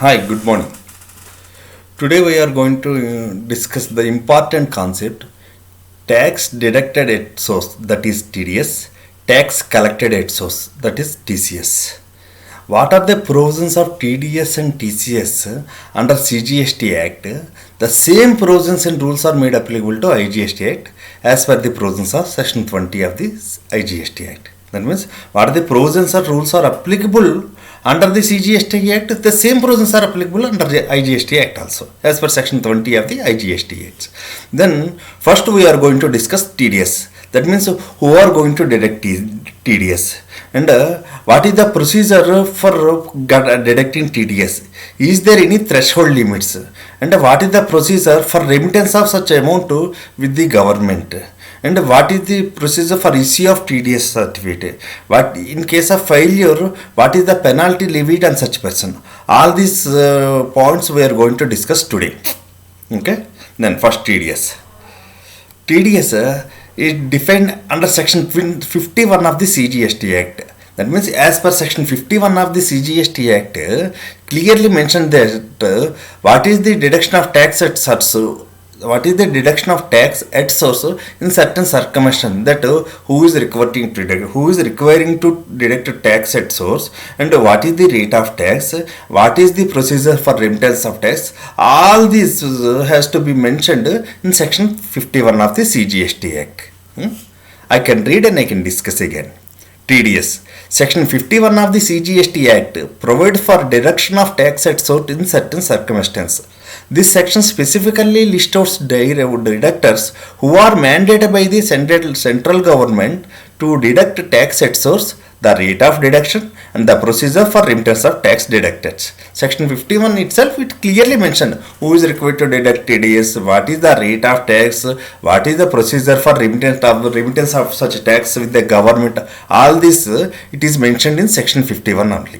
Hi, good morning. Today we are going to discuss the important concept tax deducted at source, that is TDS, tax collected at source, that is TCS. What are the provisions of TDS and TCS under CGST Act? The same provisions and rules are made applicable to IGST Act as per the provisions of Section 20 of the IGST Act. That means what are the provisions or rules are applicable under the CGST Act, the same provisions are applicable under the IGST Act also as per Section 20 of the IGST Act. Then first we are going to discuss TDS. That means who are going to deduct TDS and what is the procedure for deducting TDS? Is there any threshold limits? And what is the procedure for remittance of such amount with the government? And what is the procedure for issue of TDS certificate? What in case of failure, what is the penalty levied on such person? All these points we are going to discuss today. Okay. Then first TDS. TDS is defined under section 51 of the CGST Act. That means as per section 51 of the CGST Act clearly mentioned that what is the deduction of tax at source, what is the deduction of tax at source in certain circumstances, that who is requiring to deduct tax at source, and what is the rate of tax, what is the procedure for remittance of tax. All this has to be mentioned in section 51 of the CGST Act. I can read and I can discuss again. TDS. Section 51 of the CGST Act provides for deduction of tax at source in certain circumstances. This section specifically lists out deductors who are mandated by the central government to deduct tax at source, the rate of deduction, and the procedure for remittance of tax deducted. Section 51 itself, it clearly mentioned who is required to deduct TDS, what is the rate of tax, what is the procedure for remittance of such tax with the government. All this it is mentioned in section 51 only.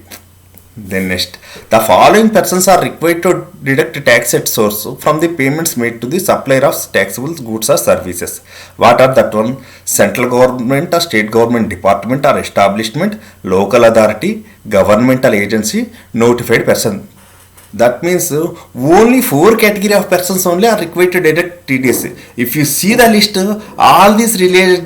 Then next, the following persons are required to deduct tax at source from the payments made to the supplier of taxable goods or services. What are that one? Central government or state government department or establishment, local authority, governmental agency, notified person. That means only 4 category of persons only are required to deduct TDS. If you see the list, all these relating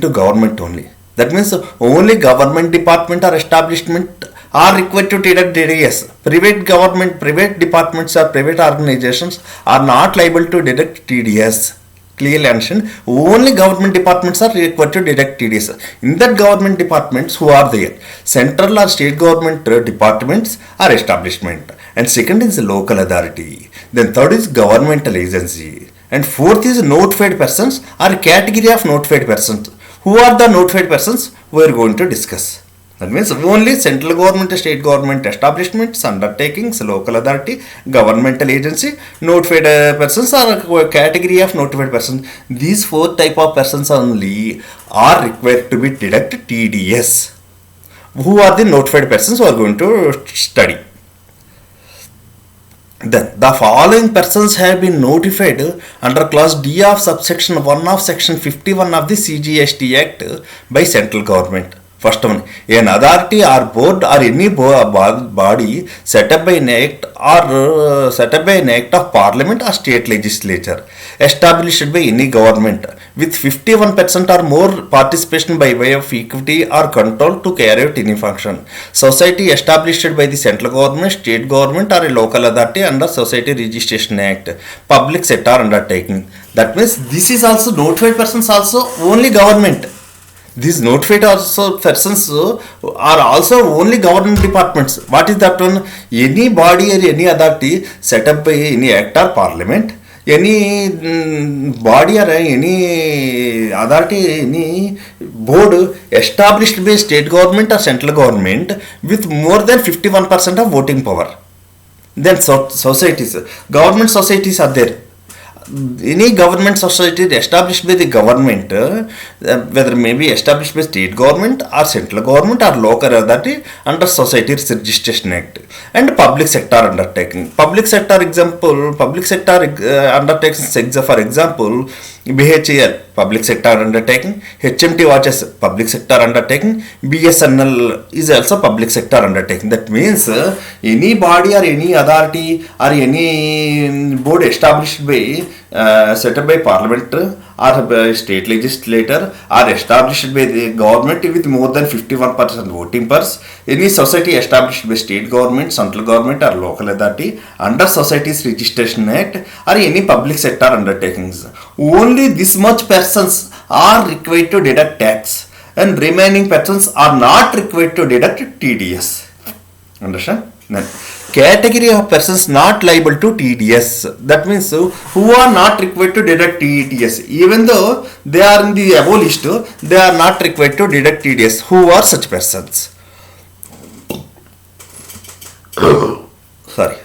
to government only. That means only government department or establishment are required to deduct TDS. Private departments or private organizations are not liable to deduct TDS. Clearly mentioned, only government departments are required to deduct TDS. In that government departments, who are there? Central or state government departments or establishment. And second is local authority. Then third is governmental agency. And fourth is notified persons or category of notified persons. Who are the notified persons? We are going to discuss. That means only central government, state government establishments, undertakings, local authority, governmental agency, notified persons or category of notified persons. These 4 type of persons only are required to be deduct TDS. Who are the notified persons? We are going to study. Then the following persons have been notified under clause D of subsection 1 of section 51 of the CGST Act by central government. First one, an authority or board or any body set up by an act of parliament or state legislature established by any government with 51% or more participation by way of equity or control to carry out any function. Society established by the central government, state government or a local authority under Society Registration Act, public sector undertaking. That means this is also notified persons, also only government. These notified also persons are also only government departments. What is that one? Any body or any authority set up by any act or parliament, any body or any authority, any board established by state government or central government with more than 51% of voting power. Then societies, government societies are there. Any government society established by the government, whether may be established by state government or central government or local authority under Society Registration Act. And public sector undertaking. Public sector undertakings, for example, BHEL public sector undertaking, HMT watches public sector undertaking, BSNL is also public sector undertaking. That means any body or any authority or any board established by set up by parliament or by state legislator or established by the government with more than 51% voting powers, any society established by state government, central government or local authority under Societies Registration Act or any public sector undertakings, only this much persons are required to deduct tax and remaining persons are not required to deduct TDS. Understand? Then category of persons not liable to TDS. That means who are not required to deduct TDS. Even though they are in the above list, they are not required to deduct TDS. Who are such persons? Sorry.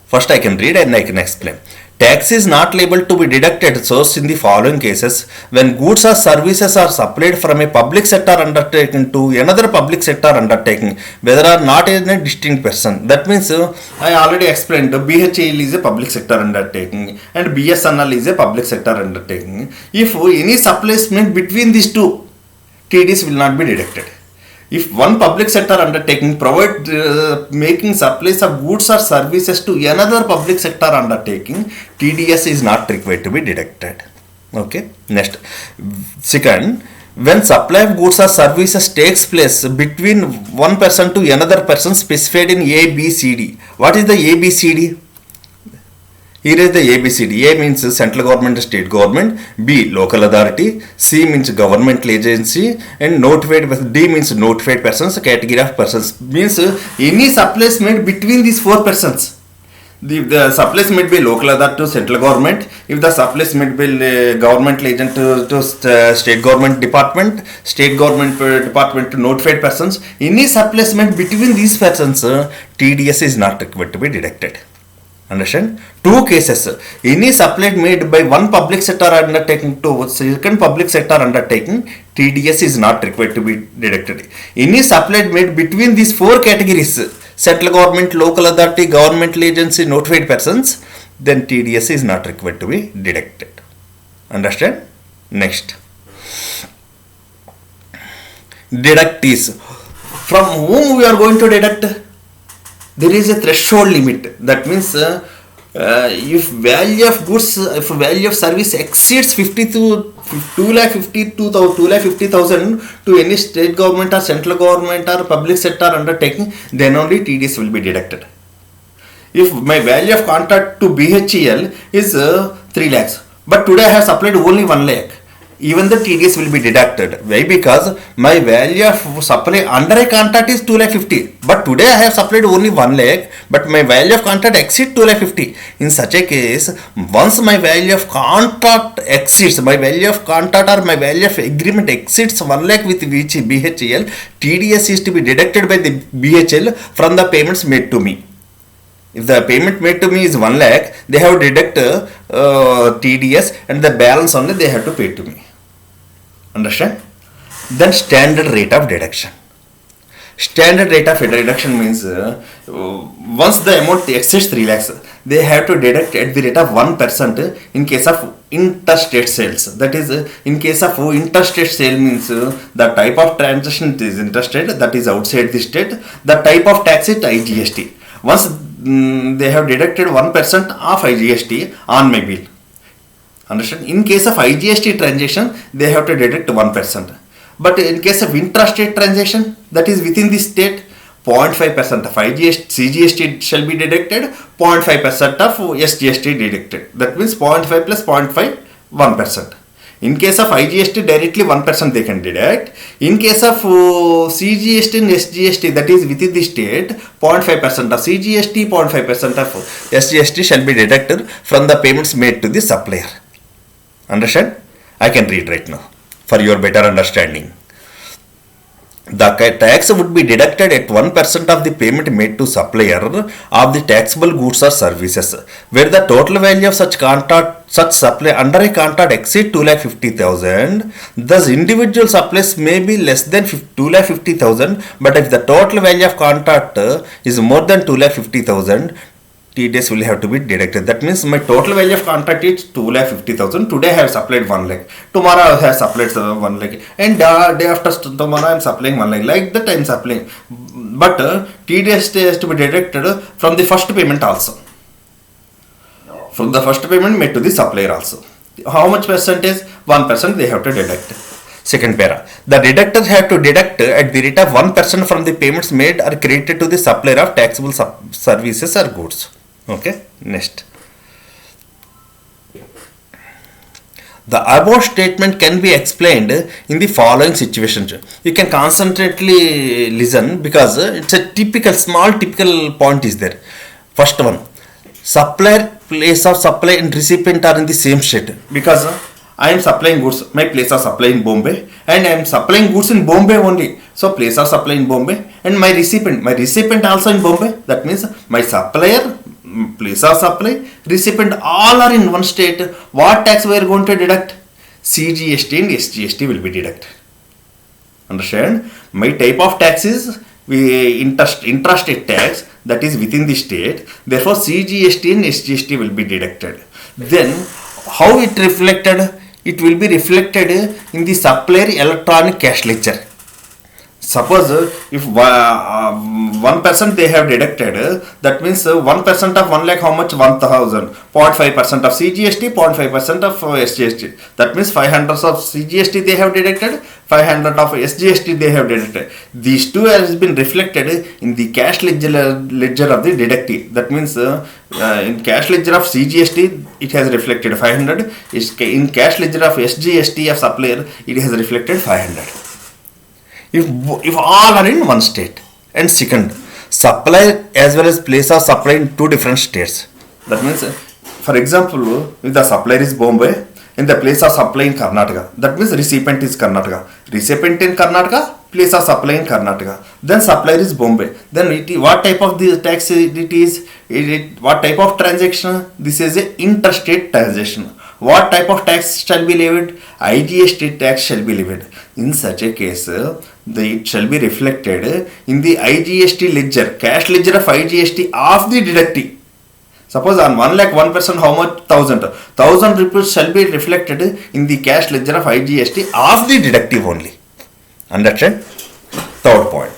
First I can read and I can explain. Tax is not liable to be deducted source in the following cases: when goods or services are supplied from a public sector undertaking to another public sector undertaking, whether or not in a distinct person. That means I already explained BHEL is a public sector undertaking and BSNL is a public sector undertaking. If any supplies made between these two, TDS will not be deducted. If one public sector undertaking provide making supplies of goods or services to another public sector undertaking, TDS is not required to be deducted. Okay. Next, second, when supply of goods or services takes place between one person to another person specified in A, B, C, D. What is the A, B, C, D? Here is the ABCD. A means central government, state government. B local authority. C means governmental agency. And notified, D means notified persons. Category of persons means any supplies made between these four persons. The supplies made by local authority to central government. If the supplies made by governmental agent to state government department department to notified persons, any supplies made between these persons, TDS is not required to be deducted. Understand? Two cases. Any supplied made by one public sector undertaking to second public sector undertaking, TDS is not required to be deducted. Any supplied made between these four categories, central government, local authority, governmental agency, notified persons, then TDS is not required to be deducted. Understand? Next. Deduct is, from whom we are going to deduct? There is a threshold limit. That means if value of goods, if value of service exceeds 2,50,000 to any state government or central government or public sector undertaking, then only TDS will be deducted. If my value of contract to BHEL is 3 lakhs, but today I have supplied only 1 lakh, even the TDS will be deducted. Why? Because my value of supply under a contract is 2,50,000, but today I have supplied only 1 lakh, but my value of contract exceeds 2,50,000. In such a case, once my value of contract exceeds, my value of contract or my value of agreement exceeds 1 lakh with BHEL, TDS is to be deducted by the BHEL from the payments made to me. If the payment made to me is 1 lakh, they have to deduct TDS and the balance only they have to pay to me. Understand? Then standard rate of deduction. Standard rate of deduction means once the amount exceeds 3 lakhs, they have to deduct at the rate of 1% in case of interstate sales. That is, in case of interstate sale means the type of transaction is interstate, that is outside the state. The type of tax is IGST. Once they have deducted 1% of IGST on my bill. Understand? In case of IGST transaction, they have to deduct 1%. But in case of intrastate transaction, that is within the state, 0.5% of CGST shall be deducted, 0.5% of SGST deducted. That means 0.5 plus 0.5, 1%. In case of IGST, directly 1% they can deduct. In case of CGST and SGST, that is within the state, 0.5% of CGST, 0.5% of SGST shall be deducted from the payments made to the supplier. Understand? I can read right now for your better understanding. The tax would be deducted at 1% of the payment made to supplier of the taxable goods or services, where the total value of such supply under a contract exceed 2,50,000. Thus, individual supplies may be less than 2,50,000, but if the total value of contract is more than 2,50,000, TDS will have to be deducted. That means my total value of contract is 2,50,000. Today I have supplied 1 lakh. Tomorrow I have supplied 1 lakh. And day after tomorrow I am supplying 1 lakh. Like that I am supplying. But TDS has to be deducted from the first payment also. From the first payment made to the supplier also. How much percentage? 1% they have to deduct. Second para. The deductors have to deduct at the rate of 1% from the payments made or credited to the supplier of taxable services or goods. Okay. Next. The above statement can be explained in the following situations. You can concentrately listen because it's a typical point is there. First one. Supplier, place of supply and recipient are in the same state because I am supplying goods. My place of supply in Bombay and I am supplying goods in Bombay only. So place of supply in Bombay and my recipient also in Bombay. That means my supplier, place of supply, recipient all are in one state. What tax we are going to deduct? CGST and SGST will be deducted. Understand? My type of tax is intrastate tax, that is within the state. Therefore CGST and SGST will be deducted. Then how it reflected? It will be reflected in the supplier electronic cash ledger. Suppose if 1% they have deducted, that means 1% of 1 lakh how much? 1,000. 0.5% of CGST, 0.5% of SGST. That means 500 of CGST they have deducted, 500 of SGST they have deducted. These two has been reflected in the cash ledger of the deductee. That means in cash ledger of CGST it has reflected 500. In cash ledger of SGST of supplier it has reflected 500. If all are in one state. And second, supply as well as place of supply in two different states. That means, for example, if the supplier is Bombay and the place of supply in Karnataka, that means recipient is Karnataka. Recipient in Karnataka, place of supply in Karnataka. Then supplier is Bombay. Then what type of the tax it is? What type of transaction? This is a interstate transaction. What type of tax shall be levied? IGST tax shall be levied. In such a case, it shall be reflected in the IGST ledger, cash ledger of IGST of the deductee. Suppose on 1 lakh 1% how much? 1,000 rupees shall be reflected in the cash ledger of IGST of the deductee only. Understand? Third point.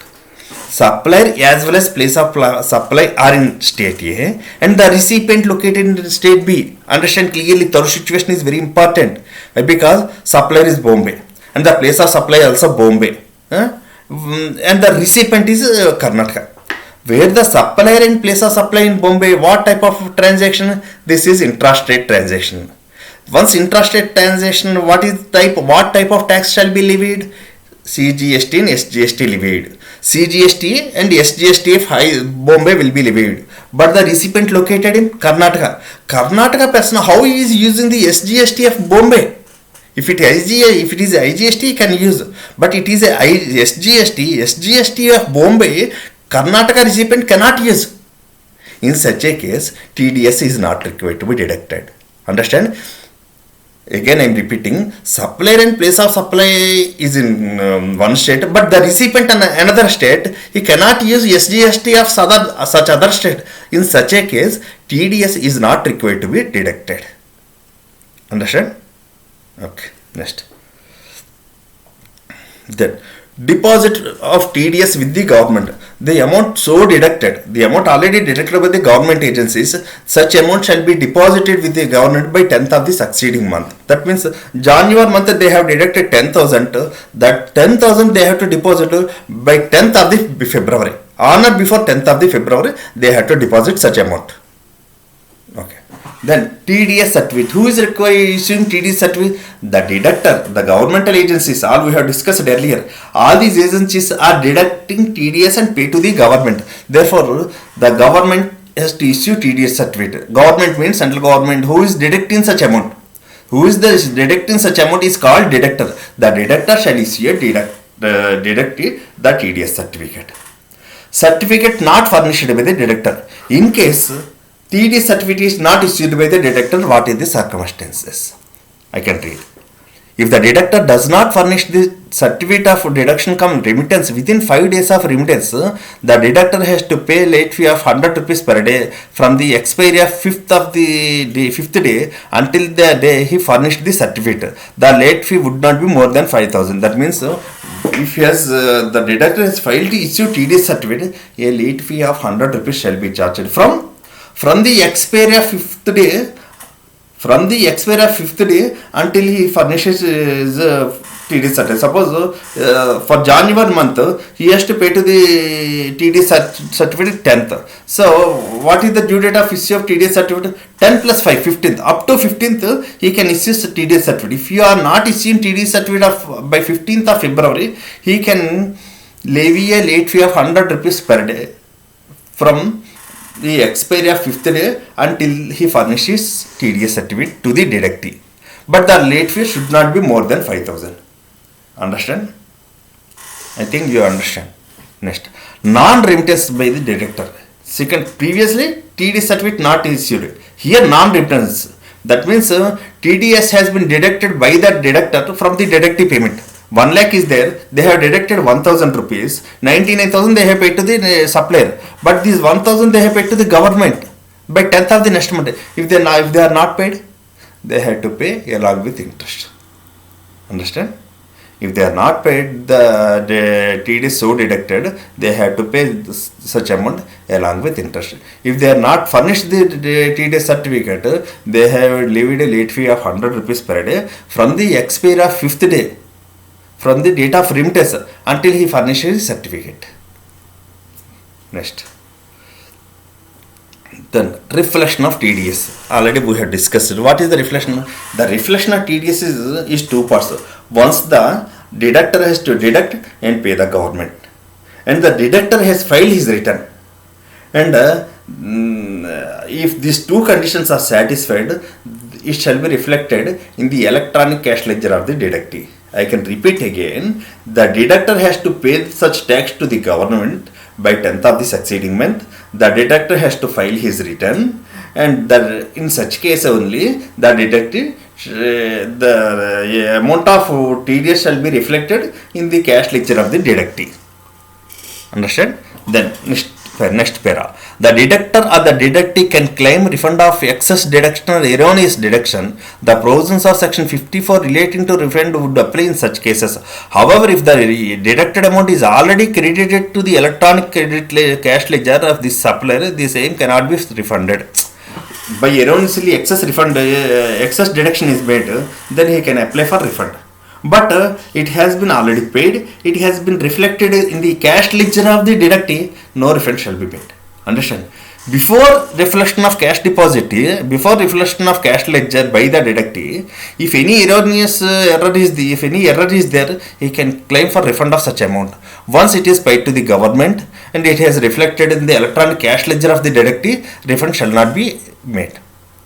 Supplier as well as place of supply are in state A and the recipient located in state B. Understand clearly, third situation is very important because supplier is Bombay and the place of supply also Bombay and the recipient is Karnataka. Where the supplier and place of supply in Bombay, what type of transaction? This is intrastate transaction. Once intrastate transaction, what type of tax shall be levied? CGST and SGST levied. CGST and SGST of Bombay will be levied. But the recipient located in Karnataka person, how he is using the SGST of Bombay? If it is IGST, he can use. But it is a SGST of Bombay, Karnataka recipient cannot use. In such a case, TDS is not required to be deducted. Understand? Again I am repeating, supplier and place of supply is in one state, but the recipient in another state, he cannot use SGST of such other state. In such a case, TDS is not required to be deducted. Understand? Okay, next. Then, deposit of TDS with the government. The amount so deducted, the amount already deducted by the government agencies, such amount shall be deposited with the government by 10th of the succeeding month. That means January month they have deducted 10,000. That 10,000 they have to deposit by 10th of the February. On or before 10th of the February, they have to deposit such amount. Okay. Then TDS certificate. Who is required issuing TDS certificate? The deductor, the governmental agencies, all we have discussed earlier. All these agencies are deducting TDS and pay to the government. Therefore, the government has to issue TDS certificate. Government means central government. Who is deducting such amount? Who is deducting such amount is called deductor. The deductor shall issue a deducted the TDS certificate. Certificate not furnished by the deductor. In case TDS certificate is not issued by the deductor, what is the circumstances? I can read. If the deductor does not furnish the certificate of deduction come remittance, within 5 days of remittance, the deductor has to pay late fee of 100 rupees per day from the expiry of fifth day until the day he furnished the certificate. The late fee would not be more than 5,000. That means if he has the deductor has failed to issue TDS certificate, a late fee of 100 rupees shall be charged from the expiry of fifth day. From the expiry of fifth day until he furnishes his TDS certificate. Suppose for January month he has to pay to the TDS certificate 10th. So what is the due date of issue of TDS certificate? 10 plus 5, 15th. Up to 15th he can issue TDS certificate. If you are not issuing TDS certificate by 15th of February, he can levy a late fee of 100 rupees per day from the expiry of fifth day until he furnishes TDS certificate to the deductee. But the late fee should not be more than 5,000. Understand? I think you understand. Next, non-remittance by the deductor. Second, previously TDS certificate not issued. Here non-remittance. That means TDS has been deducted by the deductor from the deductee payment. 1 lakh is there, they have deducted 1,000 rupees, 99,000 they have paid to the supplier, but this 1,000 they have paid to the government by 10th of the next month. If they are not paid, they have to pay along with interest. Understand? If they are not paid, the TDS so deducted, they have to pay such amount along with interest. If they are not furnished the TDS certificate, they have levied a late fee of 100 rupees per day from the expiry of fifth day, from the date of remittance until he furnishes his certificate. Next. Then reflection of TDS. Already we have discussed. What is the reflection? The reflection of TDS is two parts. Once the deductor has to deduct and pay the government, and the deductor has filed his return, and if these two conditions are satisfied, it shall be reflected in the electronic cash ledger of the deductee. I can repeat again, the deductor has to pay such tax to the government by 10th of the succeeding month. The deductor has to file his return, and in such case only the deductive the amount of TDS shall be reflected in the cash ledger of the deductee. Understand? Then next para. The deductor or the deductee can claim refund of excess deduction or erroneous deduction. The provisions of section 54 relating to refund would apply in such cases. However, if the deducted amount is already credited to the electronic cash ledger of the supplier, the same cannot be refunded. By erroneously excess deduction is made, then he can apply for refund. But it has been already paid, it has been reflected in the cash ledger of the deductee, no refund shall be made. Understand? Before reflection of cash deposit, before reflection of cash ledger by the deductee, if any erroneous error is there, he can claim for refund of such amount. Once it is paid to the government and it has reflected in the electronic cash ledger of the deductee, refund shall not be made.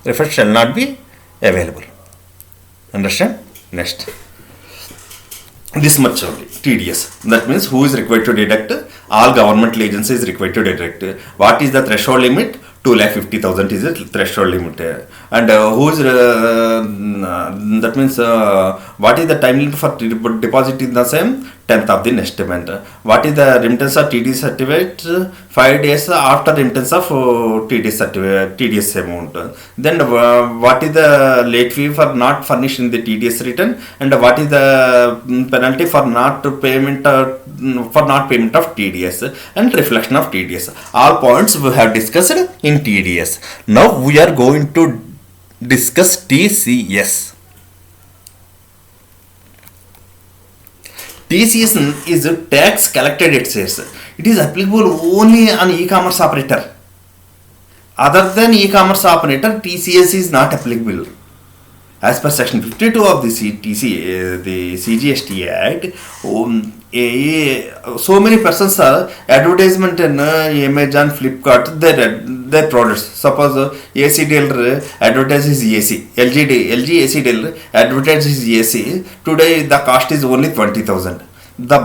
Refund shall not be available. Understand? Next. This much only, TDS. That means who is required to deduct? All governmental agencies required to deduct. What is the threshold limit? 2,50,000 is the threshold limit. And who is that means what is the time limit for deposit in the same? 10th of the next month. What is the remittance of TDS certificate? 5 days after remittance of TDS certificate, TDS amount. Then what is the late fee for not furnishing the TDS return, and what is the penalty for not payment of TDS, and reflection of TDS. All points we have discussed in TDS. Now we are going to discuss TCS. TCS is a tax collected at sales. It is applicable only on e-commerce operator. Other than e-commerce operator, TCS is not applicable. As per section 52 of the CGST Act, so many persons are advertisement in Amazon, Flipkart, their products. Suppose AC dealer advertises AC, LG AC dealer advertises AC. Today the cost is only 20,000. The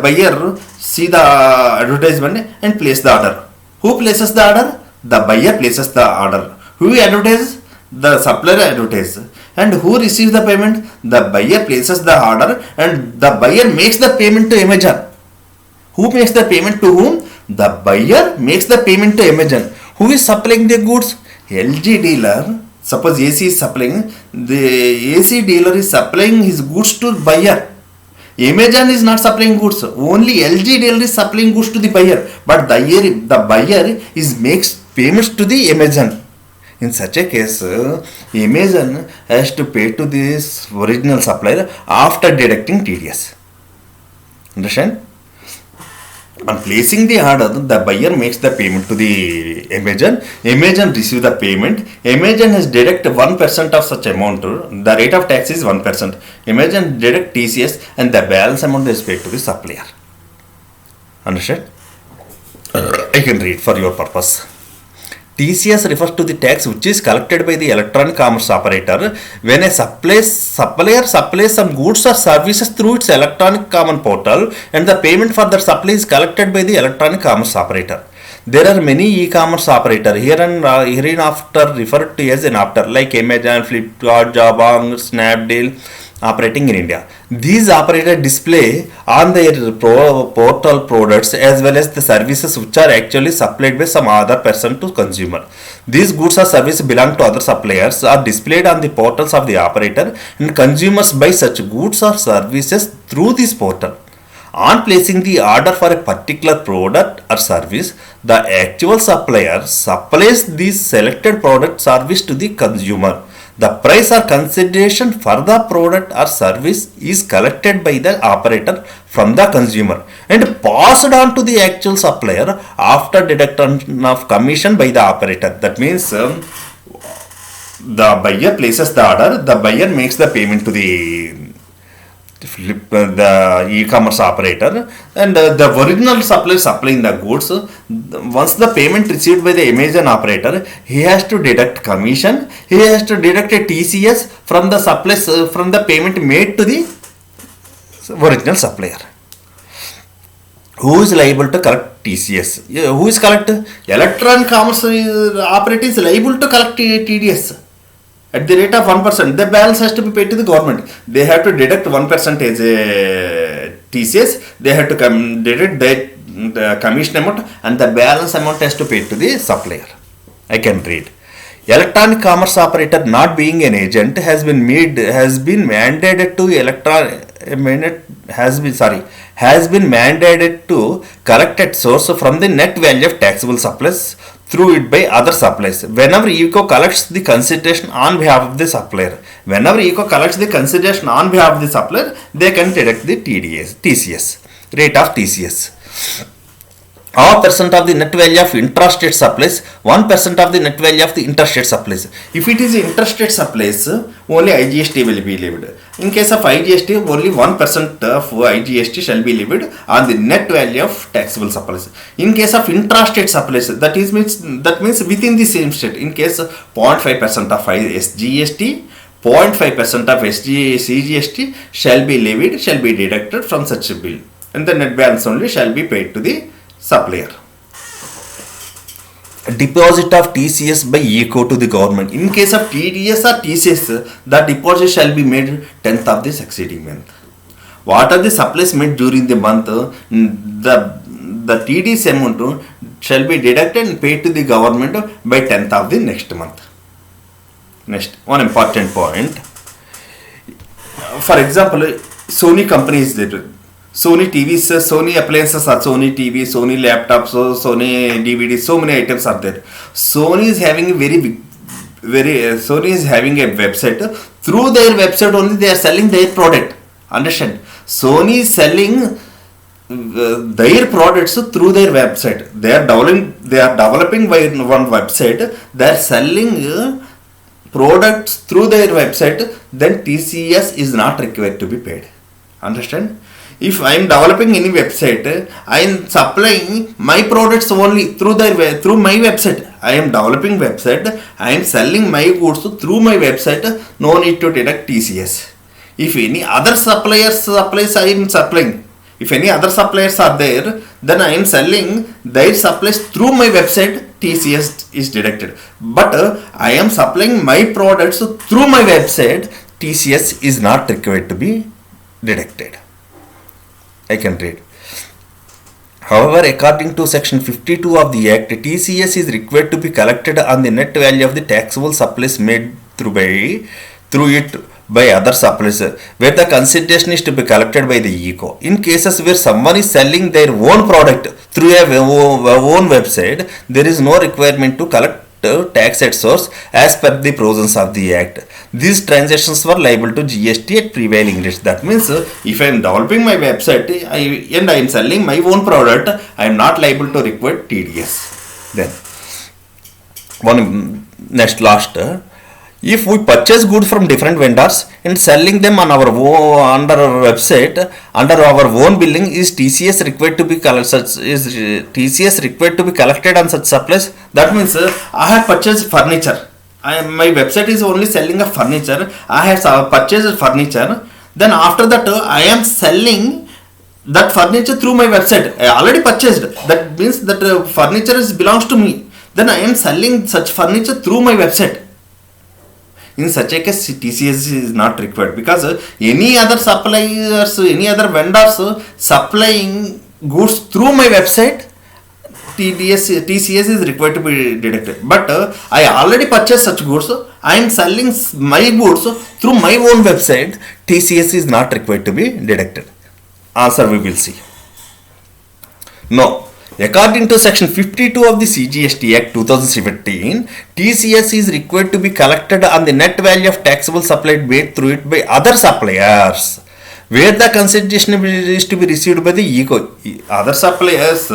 buyer see the advertisement and place the order. Who places the order? The buyer places the order. Who advertises? The supplier advertises. And who receives the payment? The buyer places the order and the buyer makes the payment to Amazon. Who makes the payment to whom? The buyer makes the payment to Amazon. Who is supplying the goods? LG dealer. Suppose AC is supplying, the AC dealer is supplying his goods to buyer. Amazon is not supplying goods. Only LG dealer is supplying goods to the buyer. But the buyer is makes payments to the Amazon. In such a case, Amazon has to pay to this original supplier after deducting TDS. Understand? On placing the order, the buyer makes the payment to the Amazon. Amazon receives the payment. Amazon has deduct 1% of such amount. The rate of tax is 1%. Amazon deduct TCS and the balance amount is paid to the supplier. Understand? I can read for your purpose. TCS refers to the tax which is collected by the electronic commerce operator when a supplier supplies some goods or services through its electronic common portal, and the payment for that supply is collected by the electronic commerce operator. There are many e-commerce operators hereinafter referred to as an after, like Amazon, Flipkart, Jabang, Snapdeal, operating in India. These operators display on their portal products as well as the services which are actually supplied by some other person to consumer. These goods or services belong to other suppliers are displayed on the portals of the operator, and consumers buy such goods or services through this portal. On placing the order for a particular product or service, the actual supplier supplies these selected product service to the consumer. The price or consideration for the product or service is collected by the operator from the consumer and passed on to the actual supplier after deduction of commission by the operator. That means the buyer places the order, the buyer makes the payment to the e-commerce operator, and the original supplier supplying the goods. Once the payment received by the Amazon operator, he has to deduct commission, he has to deduct a TCS from the supplies from the payment made to the original supplier. Who is liable to collect TCS? Who is collect? Electronic commerce operator is liable to collect TDS at the rate of 1%. The balance has to be paid to the government. They have to deduct 1% as a TCS. They have to deduct the commission amount, and the balance amount has to pay to the supplier. I can read. Electronic commerce operator not being an agent has been mandated to collect at source from the net value of taxable supplies through it by other suppliers. Whenever ECO collects the consideration on behalf of the supplier, they can deduct the TCS, rate of TCS. Half percent of the net value of intrastate supplies, 1% of the net value of the interstate supplies. If it is interstate supplies, only IGST will be levied. In case of IGST, only 1% of IGST shall be levied on the net value of taxable supplies. In case of intrastate supplies, that means within the same state. In case 0.5% of SGST, 0.5% of CGST shall be levied, shall be deducted from such a bill, and the net balance only shall be paid to the supplier. Deposit of TCS by ECO to the government. In case of TDS or TCS, the deposit shall be made 10th of the succeeding month. What are the supplies made during the month? The TDS amount shall be deducted and paid to the government by 10th of the next month. Next, one important point. For example, Sony company is there. Sony TVs, Sony appliances are Sony TV, Sony laptops, Sony DVDs, so many items are there. Sony is having a Sony is having a website. Through their website only they are selling their product. Understand? Sony is selling their products through their website. They are developing by one website. They are selling products through their website. Then TCS is not required to be paid. Understand? If I am developing any website, I am supplying my products only through my website. I am developing website, I am selling my goods through my website, no need to deduct TCS. If any other supplies I am supplying, if any other suppliers are there, then I am selling their supplies through my website, TCS is deducted. But I am supplying my products through my website, TCS is not required to be deducted. I can read. However, according to Section 52 of the Act, TCS is required to be collected on the net value of the taxable supplies made through it by other suppliers, where the consideration is to be collected by the ECO. In cases where someone is selling their own product through a own website, there is no requirement to collect tax at source as per the provisions of the Act. These transactions were liable to GST at prevailing rates. That means if I am developing my website and I am selling my own product, I am not liable to require TDS. Then, last. If we purchase goods from different vendors and selling them on our own, under our website, under our own billing, is TCS required to be collected on such supplies? That means I have purchased furniture. My website is only selling a furniture. I have purchased furniture. Then after that, I am selling that furniture through my website. I already purchased. That means that furniture belongs to me. Then I am selling such furniture through my website. In such a case, TCS is not required, because any other suppliers, any other vendors supplying goods through my website, TCS is required to be deducted. But I already purchased such goods. I am selling my goods through my own website. TCS is not required to be deducted. Answer we will see. No. According to Section 52 of the CGST Act 2017, TCS is required to be collected on the net value of taxable supply made through it by other suppliers, where the consideration is to be received by the ECO. Other suppliers,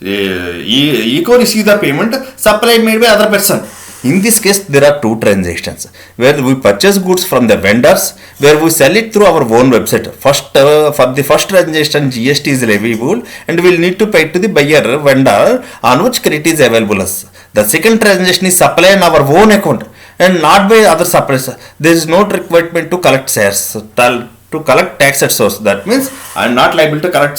ECO receive the payment, supply made by other person. In this case, there are two transactions, where we purchase goods from the vendors, where we sell it through our own website. First, for the first transaction, GST is leviable and we will need to pay to the buyer vendor on which credit is available as. The second transaction is supply on our own account and not by other suppliers. There is no requirement to collect shares, to collect tax at source. That means I am not liable to collect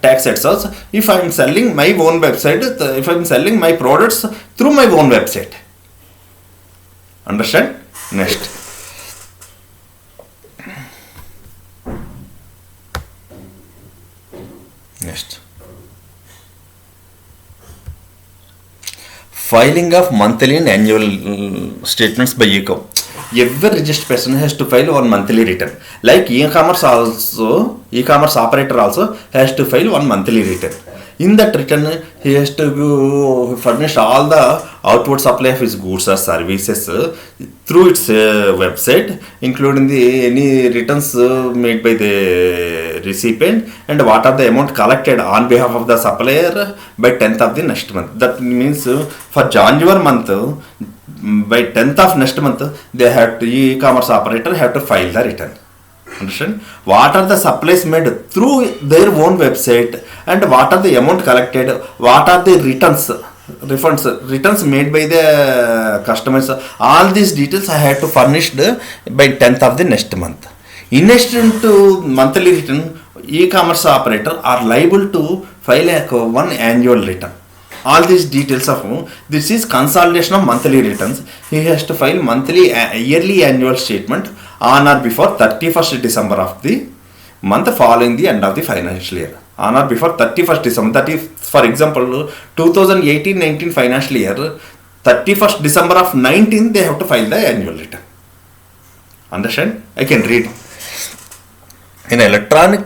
tax at source if I am selling my own website, if I am selling my products through my own website. Understand? Next. Filing of monthly and annual statements by ECO. Every registered person has to file one monthly return. Like e-commerce operator also has to file one monthly return. In that return, he has to furnish all the outward supply of his goods or services through its website, including any returns made by the recipient and what are the amount collected on behalf of the supplier by 10th of the next month. That means for January month, by 10th of next month, they have to, e-commerce operator have to file the return. Understand? What are the supplies made through their own website and what are the amount collected, what are the returns made by the customers. All these details I have to furnish by 10th of the next month. In addition to monthly return, e-commerce operator are liable to file one annual return. All these details of this is consolidation of monthly returns. He has to file monthly, yearly annual statement on or before 31st December of the month following the end of the financial year. On or before 31st December. That is, for example, 2018-19 financial year, 31st December of 19, they have to file the annual return. Understand? I can read. An electronic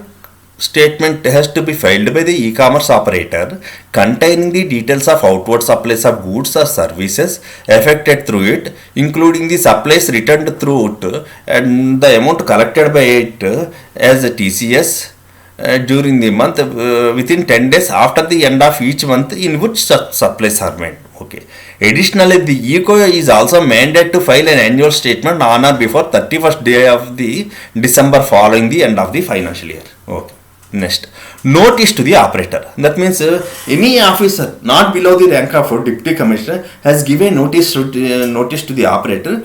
statement has to be filed by the e-commerce operator containing the details of outward supplies of goods or services affected through it, including the supplies returned through it and the amount collected by it as a TCS during the month within 10 days after the end of each month in which such supplies are made. Okay. Additionally, the ECO is also mandated to file an annual statement on or before 31st day of the December following the end of the financial year. Okay. Next, notice to the operator. That means any officer not below the rank of deputy commissioner has given notice to the operator,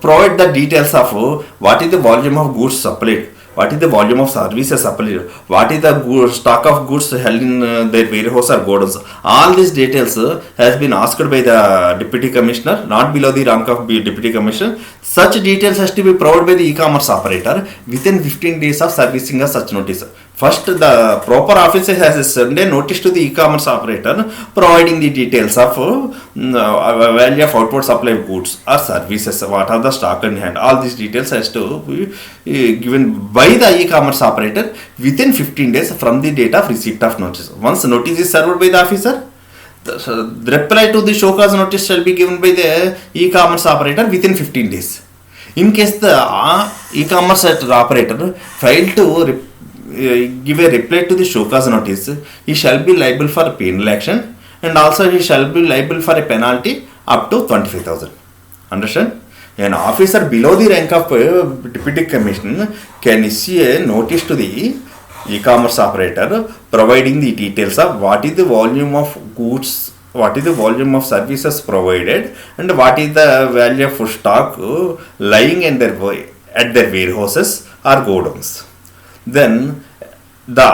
provide the details of what is the volume of goods supplied, what is the volume of services supplied, what is the stock of goods held in their warehouse or godowns. All these details has been asked by the deputy commissioner, not below the rank of deputy commissioner. Such details has to be provided by the e-commerce operator within 15 days of servicing a such notice. First, the proper officer has to send a notice to the e-commerce operator providing the details of value of outward supply of goods or services, what are the stock in hand. All these details has to be given by the e-commerce operator within 15 days from the date of receipt of notice. Once notice is served by the officer, the reply to the show cause notice shall be given by the e-commerce operator within 15 days. In case the e-commerce operator failed to give a reply to the show cause notice, he shall be liable for penal action, and also he shall be liable for a penalty up to 25,000. Understand? An officer below the rank of deputy commissioner can issue a notice to the e-commerce operator providing the details of what is the volume of goods, what is the volume of services provided, and what is the value of stock lying in at their warehouses or godowns. Then the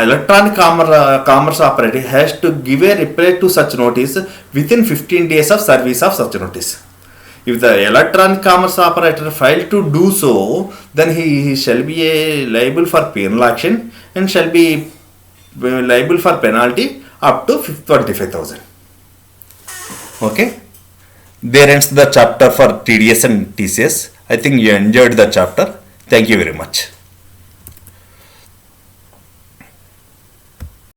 electronic commerce operator has to give a reply to such notice within 15 days of service of such notice. If the electronic commerce operator failed to do so, then he shall be liable for penal action and shall be liable for penalty up to 25,000. Okay. There ends the chapter for TDS and TCS. I think you enjoyed the chapter. Thank you very much.